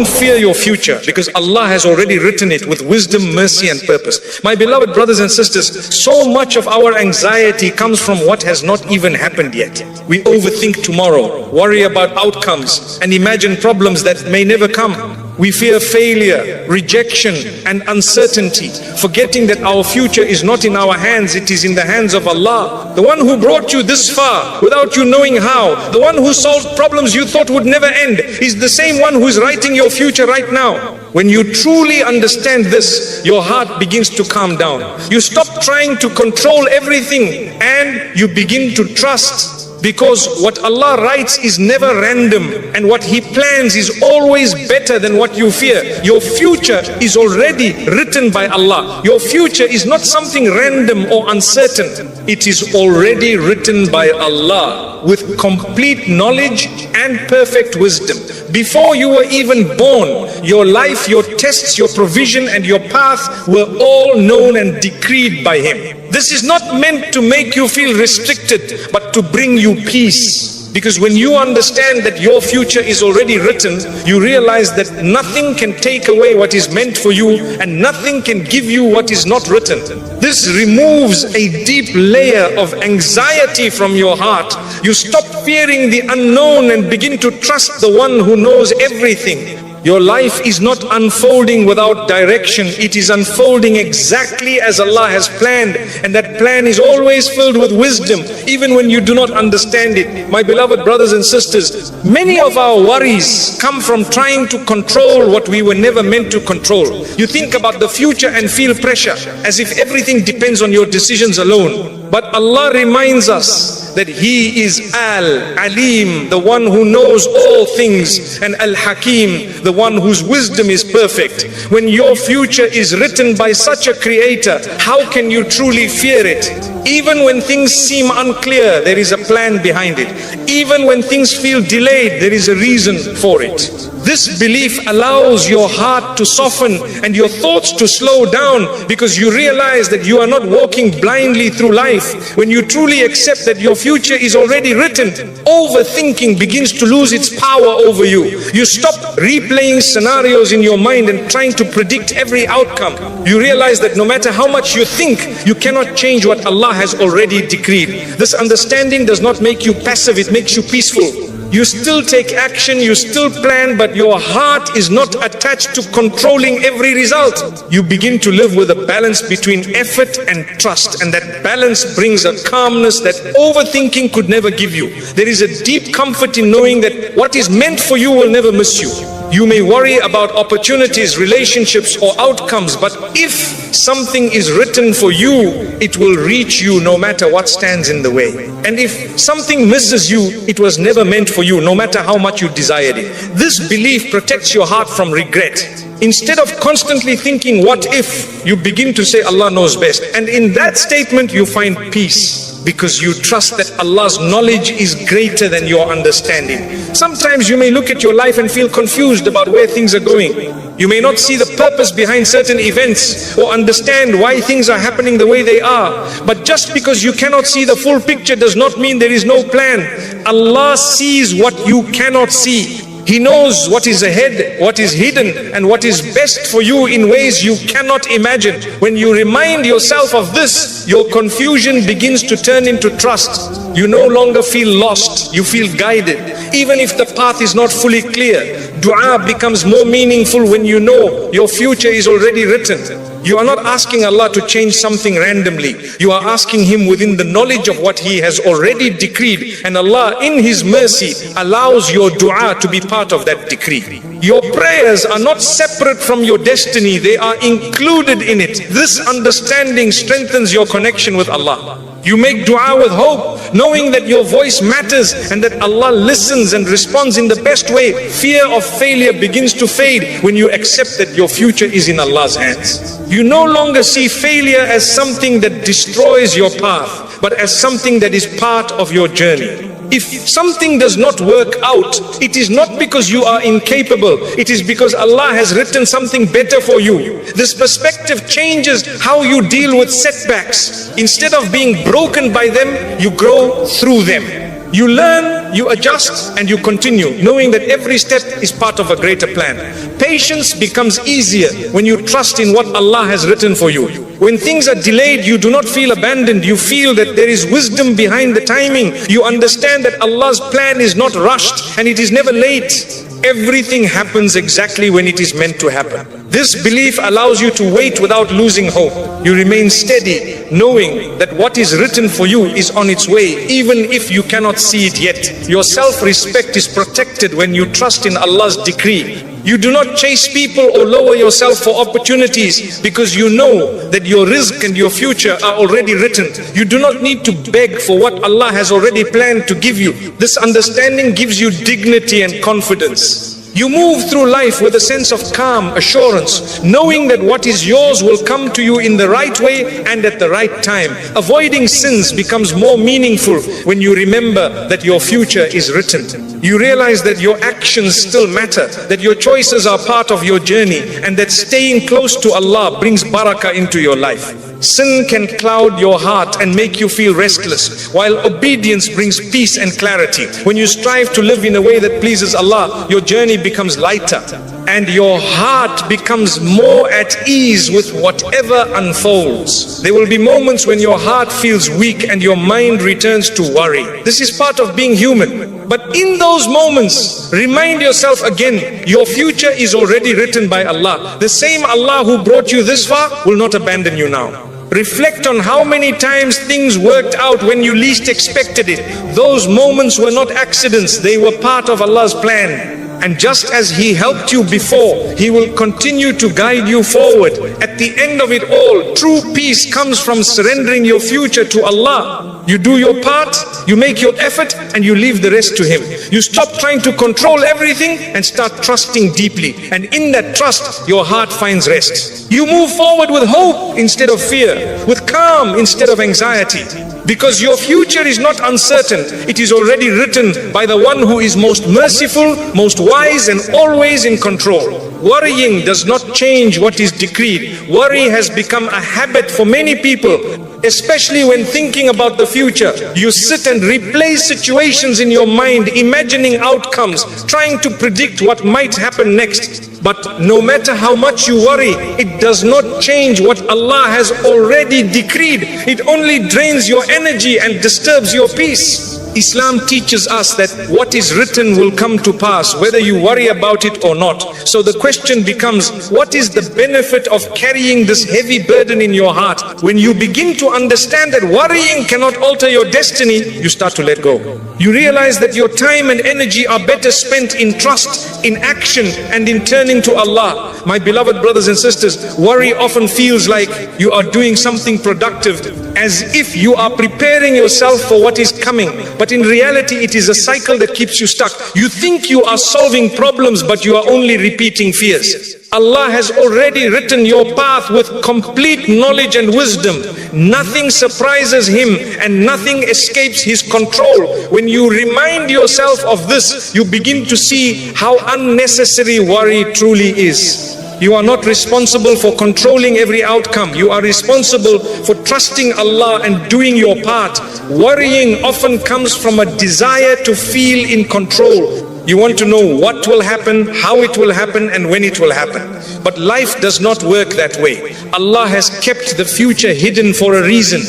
Don't fear your future, because Allah has already written it with wisdom, mercy and purpose. My beloved brothers and sisters, so much of our anxiety comes from what has not even happened yet. We overthink tomorrow, worry about outcomes, and imagine problems that may never come. We fear failure, rejection and uncertainty, forgetting that our future is not in our hands, it is in the hands of Allah. The one who brought you this far without you knowing how, the one who solved problems you thought would never end, is the same one who is writing your future right now. When you truly understand this, your heart begins to calm down. You stop trying to control everything and you begin to trust. Because what Allah writes is never random, and what He plans is always better than what you fear. Your future is already written by Allah. Your future is not something random or uncertain. It is already written by Allah with complete knowledge and perfect wisdom. Before you were even born, your life, your tests, your provision and your path were all known and decreed by Him. This is not meant to make you feel restricted, but to bring you peace. Because when you understand that your future is already written, you realize that nothing can take away what is meant for you, and nothing can give you what is not written. This removes a deep layer of anxiety from your heart. You stop fearing the unknown and begin to trust the one who knows everything. Your life is not unfolding without direction. It is unfolding exactly as Allah has planned, and that plan is always filled with wisdom, even when you do not understand it. My beloved brothers and sisters, many of our worries come from trying to control what we were never meant to control. You think about the future and feel pressure, as if everything depends on your decisions alone. But Allah reminds us that He is Al-Alim, the one who knows all things, and Al-Hakim, the one whose wisdom is perfect. When your future is written by such a creator, how can you truly fear it? Even when things seem unclear, there is a plan behind it. Even when things feel delayed, there is a reason for it. This belief allows your heart to soften and your thoughts to slow down, because you realize that you are not walking blindly through life. When you truly accept that your future is already written, overthinking begins to lose its power over you. You stop replaying scenarios in your mind and trying to predict every outcome. You realize that no matter how much you think, you cannot change what Allah has already decreed. This understanding does not make you passive, it makes you peaceful. You still take action, you still plan, but your heart is not attached to controlling every result. You begin to live with a balance between effort and trust, and that balance brings a calmness that overthinking could never give you. There is a deep comfort in knowing that what is meant for you will never miss you. You may worry about opportunities, relationships or outcomes, but if something is written for you, it will reach you no matter what stands in the way. And if something misses you, it was never meant for you, no matter how much you desired it. This belief protects your heart from regret. Instead of constantly thinking, what if, you begin to say, Allah knows best. And in that statement, you find peace, because you trust that Allah's knowledge is greater than your understanding. Sometimes you may look at your life and feel confused about where things are going. You may not see the purpose behind certain events or understand why things are happening the way they are. But just because you cannot see the full picture does not mean there is no plan. Allah sees what you cannot see. He knows what is ahead, what is hidden, and what is best for you in ways you cannot imagine. When you remind yourself of this, your confusion begins to turn into trust. You no longer feel lost, you feel guided. Even if the path is not fully clear, dua becomes more meaningful when you know your future is already written. You are not asking Allah to change something randomly. You are asking Him within the knowledge of what He has already decreed. And Allah, in His mercy, allows your dua to be part of that decree. Your prayers are not separate from your destiny. They are included in it. This understanding strengthens your connection with Allah. You make dua with hope, knowing that your voice matters and that Allah listens and responds in the best way. Fear of failure begins to fade when you accept that your future is in Allah's hands. You no longer see failure as something that destroys your path, but as something that is part of your journey. If something does not work out, it is not because you are incapable, it is because Allah has written something better for you. This perspective changes how you deal with setbacks. Instead of being broken by them, you grow through them. You learn you adjust and you continue, knowing that every step is part of a greater plan. Patience becomes easier when you trust in what Allah has written for you. When things are delayed, you do not feel abandoned. You feel that there is wisdom behind the timing. You understand that Allah's plan is not rushed and it is never late. Everything happens exactly when it is meant to happen. This belief allows you to wait without losing hope. You remain steady, knowing that what is written for you is on its way, even if you cannot see it yet. Your self-respect is protected when you trust in Allah's decree. You do not chase people or lower yourself for opportunities, because you know that your rizq and your future are already written. You do not need to beg for what Allah has already planned to give you. This understanding gives you dignity and confidence. You move through life with a sense of calm assurance, knowing that what is yours will come to you in the right way and at the right time. Avoiding sins becomes more meaningful when you remember that your future is written. You realize that your actions still matter, that your choices are part of your journey, and that staying close to Allah brings barakah into your life. Sin can cloud your heart and make you feel restless, while obedience brings peace and clarity. When you strive to live in a way that pleases Allah, your journey becomes lighter and your heart becomes more at ease with whatever unfolds. There will be moments when your heart feels weak and your mind returns to worry. This is part of being human. But in those moments, remind yourself again, your future is already written by Allah. The same Allah who brought you this far will not abandon you now. Reflect on how many times things worked out when you least expected it. Those moments were not accidents, they were part of Allah's plan. And just as He helped you before, He will continue to guide you forward. At the end of it all, true peace comes from surrendering your future to Allah. You do your part, you make your effort, and you leave the rest to Him. You stop trying to control everything and start trusting deeply. And in that trust, your heart finds rest. You move forward with hope instead of fear, with calm instead of anxiety. Because your future is not uncertain, it is already written by the one who is most merciful, most wise, and always in control. Worrying does not change what is decreed. Worry has become a habit for many people, especially when thinking about the future. You sit and replay situations in your mind, imagining outcomes, trying to predict what might happen next. But no matter how much you worry, it does not change what Allah has already decreed. It only drains your energy and disturbs your peace. Islam teaches us that what is written will come to pass, whether you worry about it or not. So the question becomes, what is the benefit of carrying this heavy burden in your heart? When you begin to understand that worrying cannot alter your destiny, you start to let go. You realize that your time and energy are better spent in trust, in action, and in turning to Allah. My beloved brothers and sisters, worry often feels like you are doing something productive, as if you are preparing yourself for what is coming. But in reality, it is a cycle that keeps you stuck. You think you are solving problems, but you are only repeating fears. Allah has already written your path with complete knowledge and wisdom. Nothing surprises Him and nothing escapes His control. When you remind yourself of this, you begin to see how unnecessary worry truly is. You are not responsible for controlling every outcome. You are responsible for trusting Allah and doing your part. Worrying often comes from a desire to feel in control. You want to know what will happen, how it will happen, and when it will happen. But life does not work that way. Allah has kept the future hidden for a reason.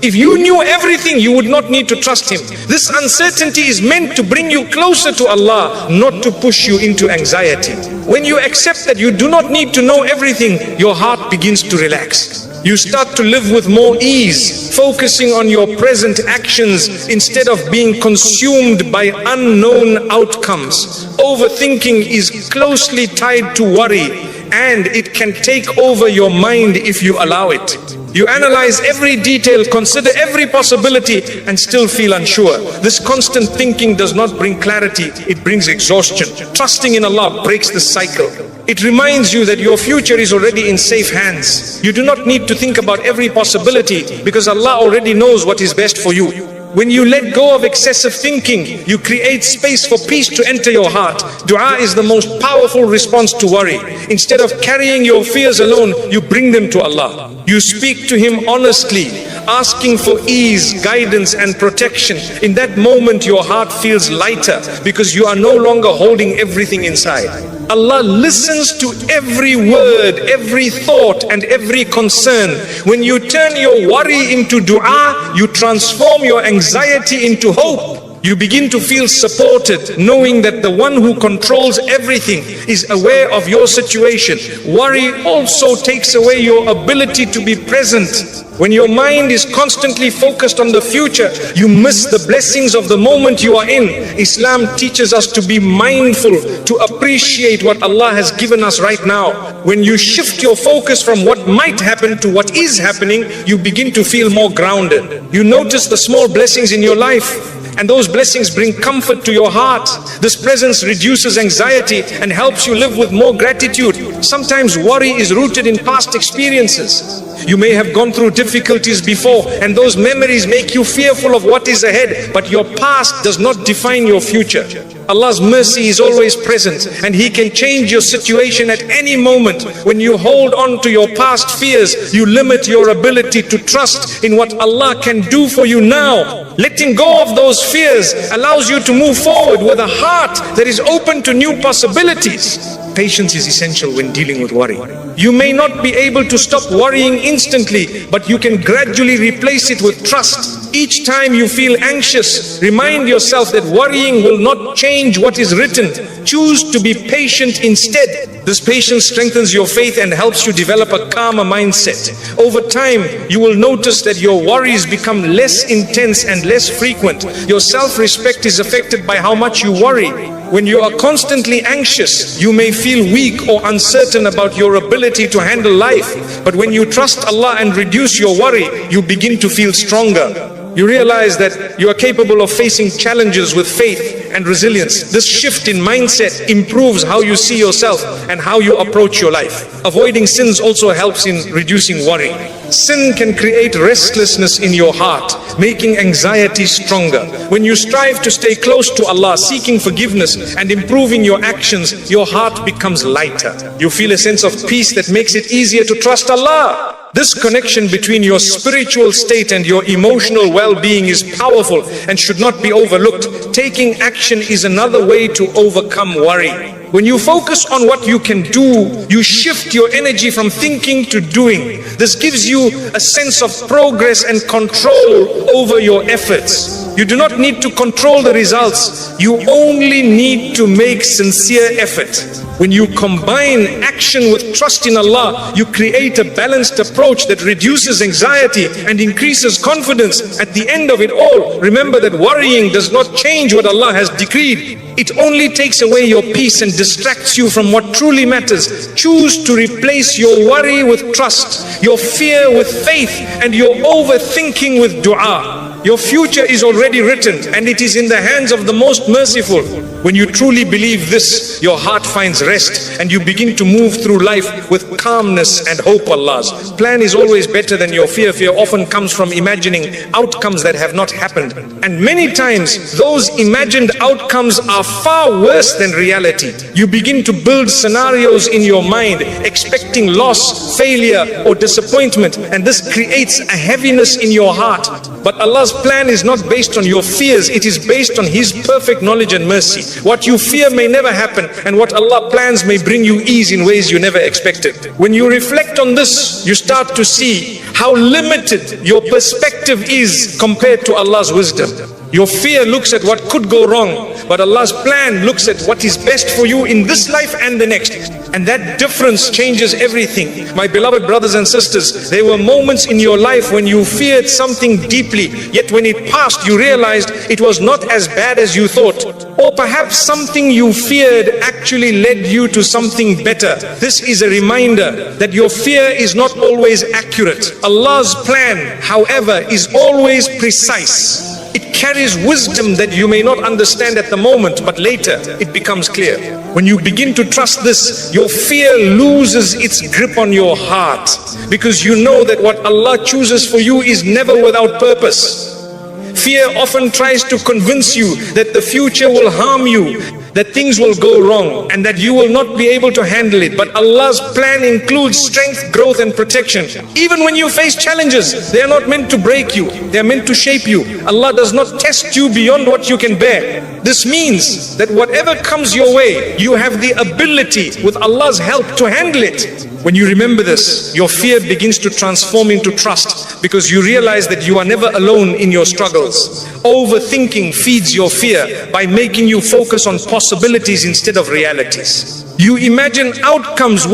If you knew everything, you would not need to trust Him. This uncertainty is meant to bring you closer to Allah, not to push you into anxiety. When you accept that you do not need to know everything, your heart begins to relax. You start to live with more ease, focusing on your present actions instead of being consumed by unknown outcomes. Overthinking is closely tied to worry, and it can take over your mind if you allow it. You analyze every detail, consider every possibility, and still feel unsure. This constant thinking does not bring clarity, it brings exhaustion. Trusting in Allah breaks the cycle. It reminds you that your future is already in safe hands. You do not need to think about every possibility because Allah already knows what is best for you. When you let go of excessive thinking, you create space for peace to enter your heart. Dua is the most powerful response to worry. Instead of carrying your fears alone, you bring them to Allah. You speak to Him honestly, asking for ease, guidance and protection. In that moment, your heart feels lighter because you are no longer holding everything inside. Allah listens to every word, every thought and every concern. When you turn your worry into dua, you transform your anxiety into hope. You begin to feel supported, knowing that the one who controls everything is aware of your situation. Worry also takes away your ability to be present. When your mind is constantly focused on the future, you miss the blessings of the moment you are in. Islam teaches us to be mindful, to appreciate what Allah has given us right now. When you shift your focus from what might happen to what is happening, you begin to feel more grounded. You notice the small blessings in your life, and those blessings bring comfort to your heart. This presence reduces anxiety and helps you live with more gratitude. Sometimes worry is rooted in past experiences. You may have gone through difficulties before, and those memories make you fearful of what is ahead, but your past does not define your future. Allah's mercy is always present, and He can change your situation at any moment. When you hold on to your past fears, you limit your ability to trust in what Allah can do for you now. Letting go of those fears allows you to move forward with a heart that is open to new possibilities. Patience is essential when dealing with worry. You may not be able to stop worrying instantly, but you can gradually replace it with trust. Each time you feel anxious, remind yourself that worrying will not change what is written. Choose to be patient instead. This patience strengthens your faith and helps you develop a calmer mindset. Over time, you will notice that your worries become less intense and less frequent. Your self-respect is affected by how much you worry. When you are constantly anxious, you may feel weak or uncertain about your ability to handle life. But when you trust Allah and reduce your worry, you begin to feel stronger. You realize that you are capable of facing challenges with faith and resilience. This shift in mindset improves how you see yourself and how you approach your life. Avoiding sins also helps in reducing worry. Sin can create restlessness in your heart, making anxiety stronger. When you strive to stay close to Allah, seeking forgiveness and improving your actions, your heart becomes lighter. You feel a sense of peace that makes it easier to trust Allah. This connection between your spiritual state and your emotional well-being is powerful and should not be overlooked. Taking action is another way to overcome worry. When you focus on what you can do, you shift your energy from thinking to doing. This gives you a sense of progress and control over your efforts. You do not need to control the results. You only need to make sincere effort. When you combine action with trust in Allah, you create a balanced approach that reduces anxiety and increases confidence. At the end of it all, remember that worrying does not change what Allah has decreed. It only takes away your peace and distracts you from what truly matters. Choose to replace your worry with trust, your fear with faith, and your overthinking with dua. Your future is already written and it is in the hands of the most merciful. When you truly believe this, your heart finds rest and you begin to move through life with calmness and hope. Allah's plan is always better than your fear. Fear often comes from imagining outcomes that have not happened. And many times those imagined outcomes are far worse than reality. You begin to build scenarios in your mind, expecting loss, failure or disappointment, and this creates a heaviness in your heart. But Allah's plan is not based on your fears, it is based on His perfect knowledge and mercy. What you fear may never happen, and what Allah plans may bring you ease in ways you never expected. When you reflect on this, you start to see how limited your perspective is compared to Allah's wisdom. Your fear looks at what could go wrong, but Allah's plan looks at what is best for you in this life and the next. And that difference changes everything. My beloved brothers and sisters, there were moments in your life when you feared something deeply, yet when it passed, you realized it was not as bad as you thought. Or perhaps something you feared actually led you to something better. This is a reminder that your fear is not always accurate. Allah's plan, however, is always precise. It carries wisdom that you may not understand at the moment, but later it becomes clear. When you begin to trust this, your fear loses its grip on your heart, because you know that what Allah chooses for you is never without purpose. Fear often tries to convince you that the future will harm you, that things will go wrong, and that you will not be able to handle it. But Allah's plan includes strength, growth, and protection. Even when you face challenges, they are not meant to break you, they are meant to shape you. Allah does not test you beyond what you can bear. This means that whatever comes your way, you have the ability, with Allah's help, to handle it. When you remember this, your fear begins to transform into trust, because you realize that you are never alone in your struggles. Overthinking feeds your fear by making you focus on possibilities instead of realities. You imagine outcomes